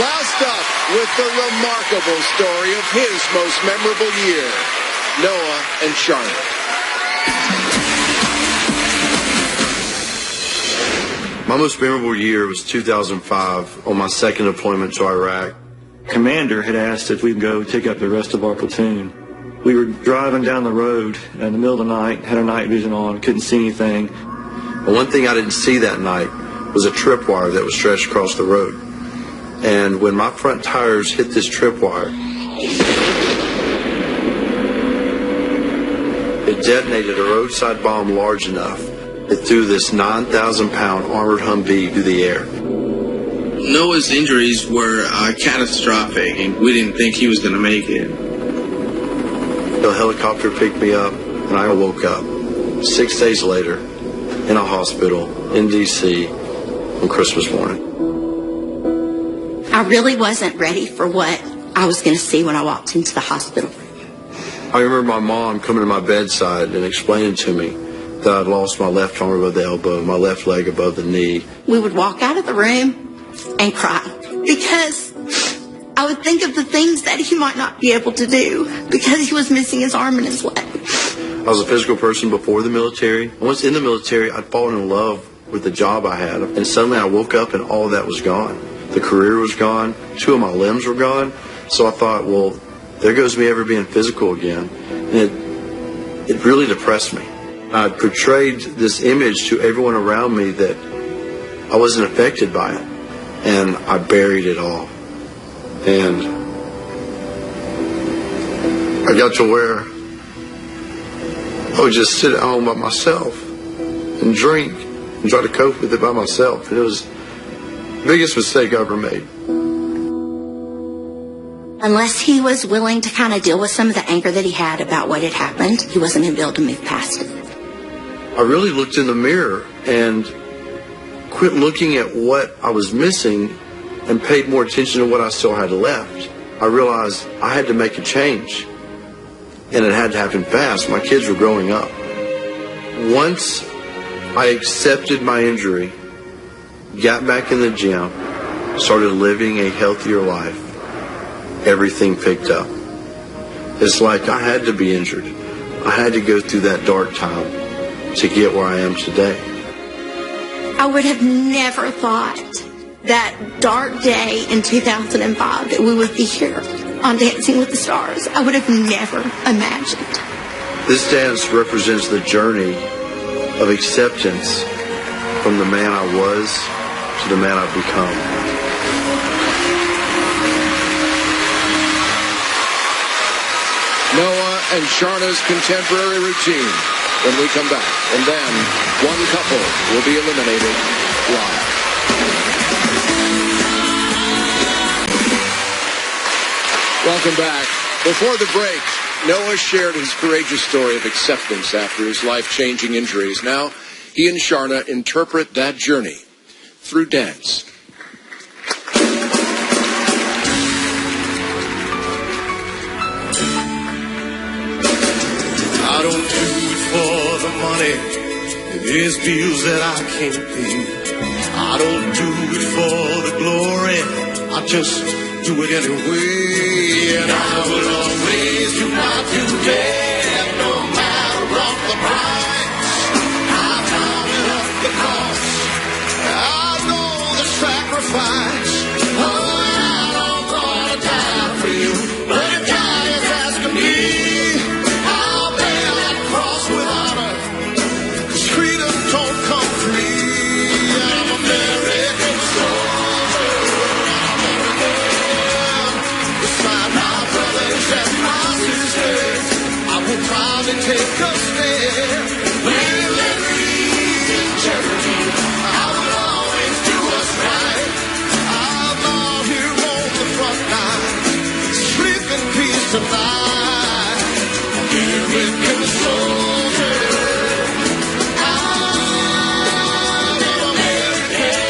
Last up with the remarkable story of his most memorable year, Noah and Sharna. My most memorable year was 2005 on my second deployment to Iraq. Commander had asked if we could go take up the rest of our platoon. We were driving down the road in the middle of the night, had our night vision on, couldn't see anything. But one thing I didn't see that night was a tripwire that was stretched across the road. And when my front tires hit this tripwire, it detonated a roadside bomb large enough that threw this 9,000-pound armored Humvee through the air. Noah's injuries were catastrophic, and we didn't think he was going to make it. The helicopter picked me up, and I woke up 6 days later in a hospital in D.C. on Christmas morning. I really wasn't ready for what I was going to see when I walked into the hospital. I remember my mom coming to my bedside and explaining to me that I'd lost my left arm above the elbow, my left leg above the knee. We would walk out of the room and cry because I would think of the things that he might not be able to do because he was missing his arm and his leg. I was a physical person before the military. Once in the military, I'd fallen in love with the job I had, and suddenly I woke up and all of that was gone. The career was gone. 2 of my limbs were gone. So I thought, well, there goes me ever being physical again. And it really depressed me. I portrayed this image to everyone around me that I wasn't affected by it. And I buried it all. And I got to where I would just sit at home by myself and drink and try to cope with it by myself. And it was the biggest mistake I ever made. Unless he was willing to kind of deal with some of the anger that he had about what had happened, he wasn't going to be able to move past it. I really looked in the mirror and quit looking at what I was missing and paid more attention to what I still had left. I realized I had to make a change, and it had to happen fast. My kids were growing up. Once I accepted my injury, got back in the gym, started living a healthier life, everything picked up. It's like I had to be injured. I had to go through that dark time to get where I am today. I would have never thought that dark day in 2005 that we would be here on Dancing with the Stars. I would have never imagined. This dance represents the journey of acceptance from the man I was to the man I've become. Noah and Sharna's contemporary routine when we come back. And then one couple will be eliminated live. Welcome back. Before the break, Noah shared his courageous story of acceptance after his life-changing injuries. Now, he and Sharna interpret that journey through dance. I don't do it for the money. There's bills that I can't pay. I don't do it for the glory. I just do it anyway. And I will always do my duty, no matter what the price. I've counted up the cost. I know the sacrifice. Oh, I don't wanna die for you, but if God is asking me, I'll bear that cross with honor. 'Cause freedom don't come free. I'm American soldier. Beside my brothers and my sisters, I will proudly take a stand. With liberty and charity, I will always do what's right. I'm out here on the front line, sleep in peace tonight. American soldier, I'm an American.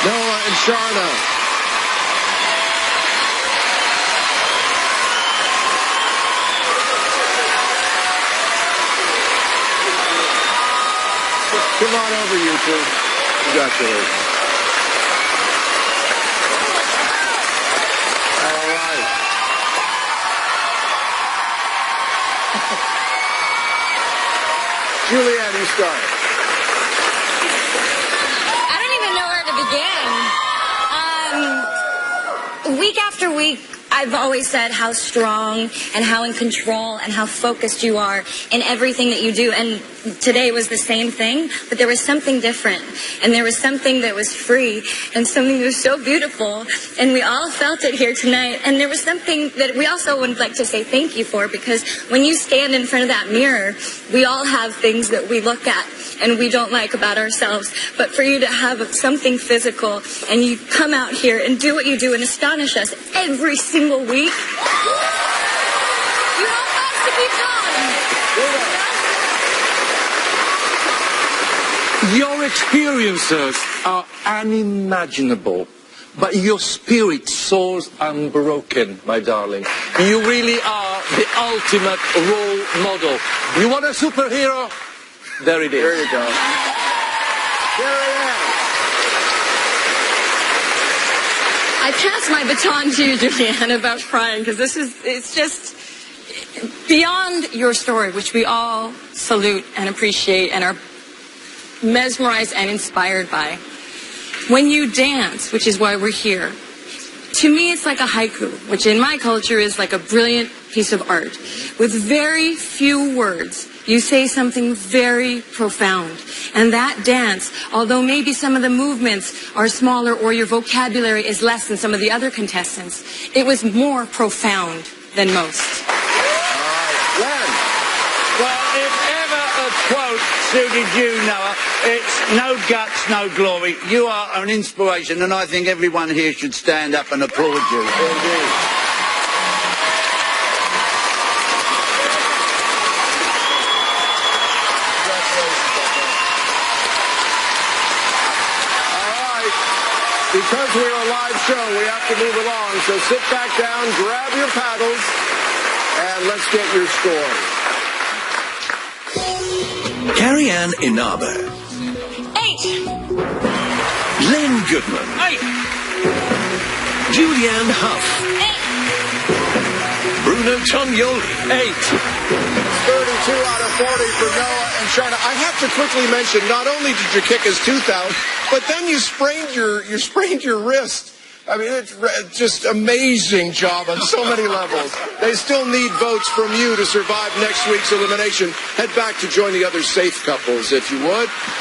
Noah and Sharna. Come on over, you two. Congratulations. All right. Julianne, you start. I don't even know where to begin. Week after week, I've always said how strong and how in control and how focused you are in everything that you do. And today was the same thing, but there was something different. And there was something that was free and something that was so beautiful. And we all felt it here tonight. And there was something that we also would like to say thank you for, because when you stand in front of that mirror, we all have things that we look at and we don't like about ourselves. But for you to have something physical and you come out here and do what you do and astonish us every single week, you help us to keep going. Your experiences are unimaginable, but your spirit soars unbroken, my darling. You really are the ultimate role model. You want a superhero? There it is. There you go. I pass my baton to you, Julianne, about crying, because it's just beyond your story, which we all salute and appreciate and are mesmerized and inspired by. When you dance, which is why we're here, to me it's like a haiku, which in my culture is like a brilliant piece of art. With very few words, you say something very profound. And that dance, although maybe some of the movements are smaller or your vocabulary is less than some of the other contestants, it was more profound than most. Well, if ever a quote suited you, Noah, it's no guts, no glory. You are an inspiration, and I think everyone here should stand up and applaud you. Indeed. Because we're a live show, we have to move along. So sit back down, grab your paddles, and let's get your score. Carrie Ann Inabe. 8. Len Goodman. 8. Julianne Hough. 8. Bruno Tognoli. 8. 32 out of 40 for Noah and Sharna. I have to quickly mention, not only did you kick his tooth out, but then you sprained your wrist. I mean, it's just amazing job on so many levels. They still need votes from you to survive next week's elimination. Head back to join the other safe couples, if you would.